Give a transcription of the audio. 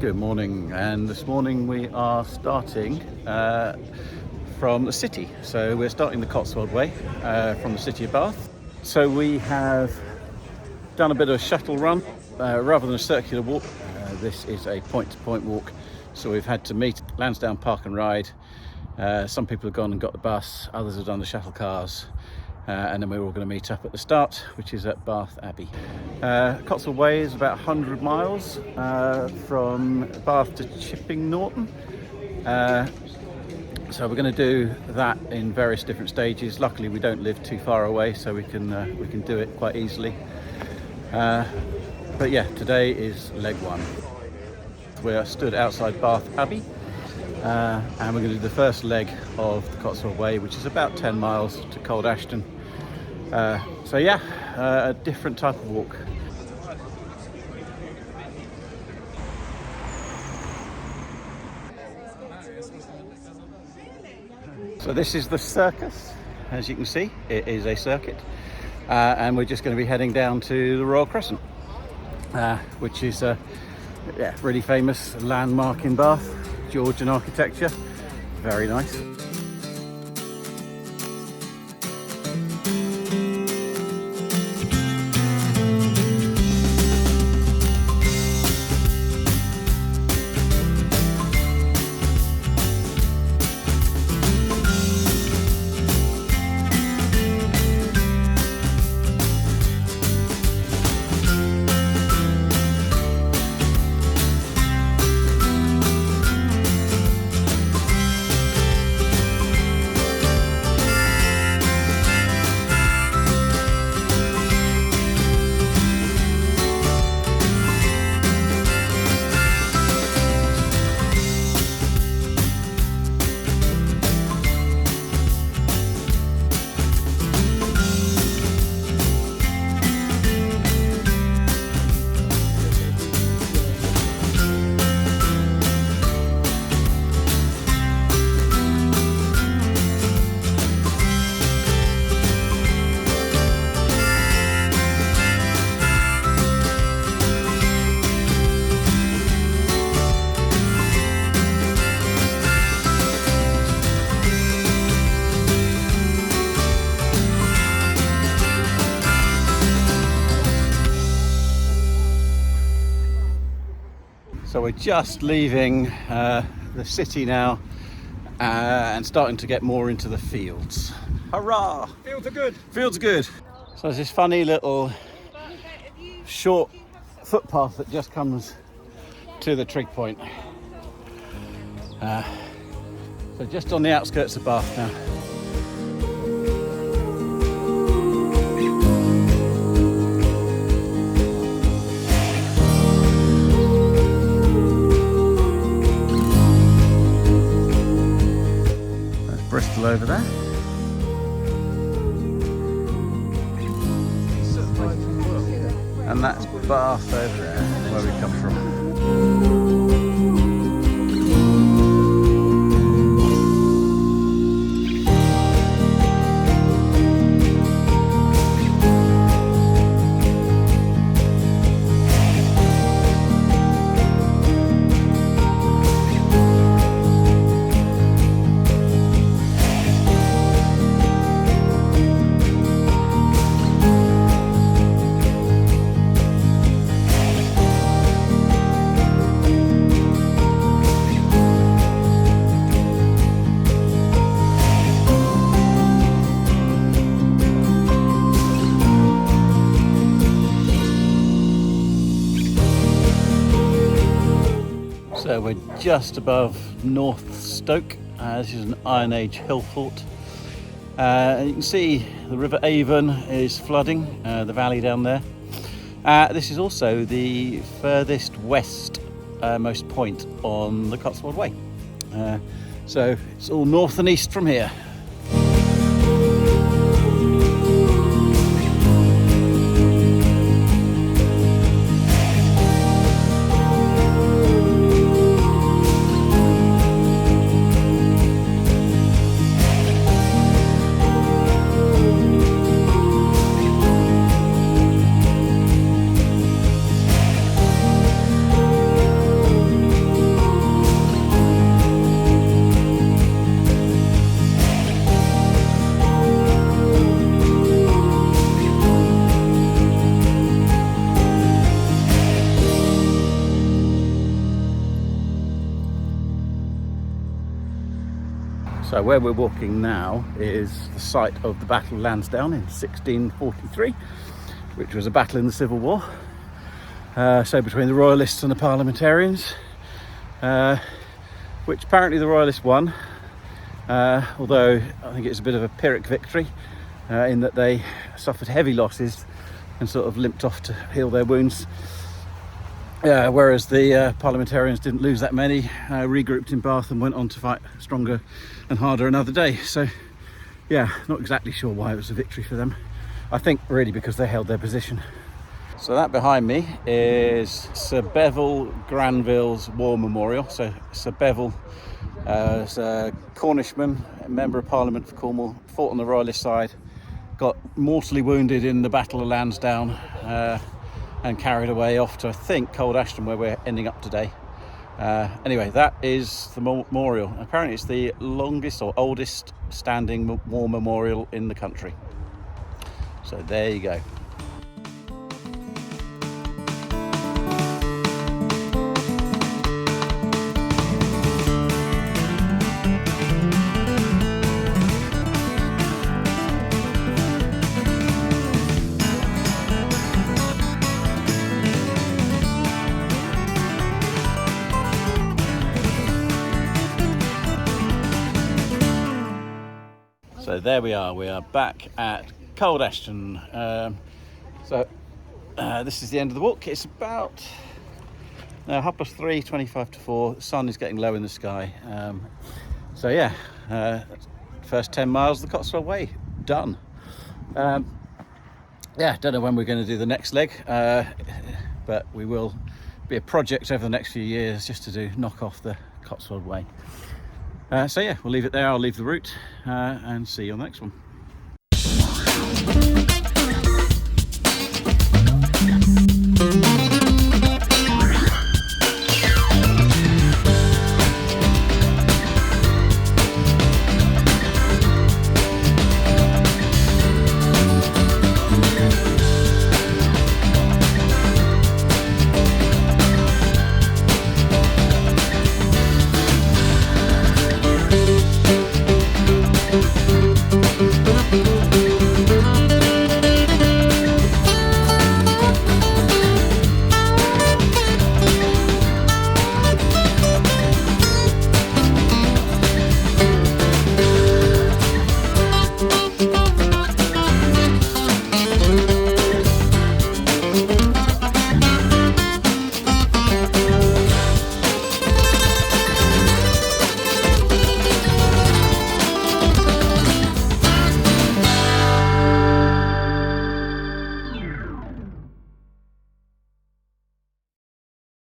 Good morning, and this morning we are starting from the city. So we're starting the Cotswold Way from the city of Bath. So we have done a bit of a shuttle run rather than a circular walk. This is a point-to-point walk, so we've had to meet Lansdowne Park and Ride. Some people have gone and got the bus, others have done the shuttle cars, and then we're all going to meet up at the start, which is at Bath Abbey. Cotswold Way is about 100 miles from Bath to Chipping Campden. So we're going to do that in various different stages. Luckily we don't live too far away, so we can do it quite easily. But yeah, today is leg one. We are stood outside Bath Abbey, and we're going to do the first leg of the Cotswold Way, which is about 10 miles to Cold Ashton. So yeah, a different type of walk. So this is the Circus. As you can see, it is a circuit, and we're just going to be heading down to the Royal Crescent, which is a really famous landmark in Bath, Georgian architecture, very nice. So we're just leaving the city now and starting to get more into the fields. Hurrah! Fields are good. Fields are good. So there's this funny little short footpath that just comes to the trig point. So just on the outskirts of Bath now. Bristol over there. And that's Bath over there, where we come from. So we're just above North Stoke. This is an Iron Age hill fort. And you can see the River Avon is flooding the valley down there. This is also the furthest west most point on the Cotswold Way. So it's all north and east from here. So where we're walking now is the site of the Battle of Lansdowne in 1643, which was a battle in the Civil War. So between the Royalists and the Parliamentarians, which apparently the Royalists won, although I think it's a bit of a Pyrrhic victory in that they suffered heavy losses and sort of limped off to heal their wounds. Whereas the Parliamentarians didn't lose that many, regrouped in Bath and went on to fight stronger and harder another day. So yeah, not exactly sure why it was a victory for them. I think really because they held their position. So that behind me is Sir Bevil Granville's War Memorial. So Sir Bevil is a Cornishman, a Member of Parliament for Cornwall, fought on the Royalist side, got mortally wounded in the Battle of Lansdowne, and carried away off to, I think, Cold Ashton, where we're ending up today. Anyway, that is the memorial. Apparently it's the longest or oldest standing war memorial in the country. So there you go. So there we are back at Cold Ashton. This is the end of the walk. It's about 3:30, 25 to 4. The sun is getting low in the sky. So yeah, first 10 miles of the Cotswold Way, done. Yeah, don't know when we're going to do the next leg, but we will be a project over the next few years just to knock off the Cotswold Way. So yeah, we'll leave it there. I'll leave the route and see you on the next one.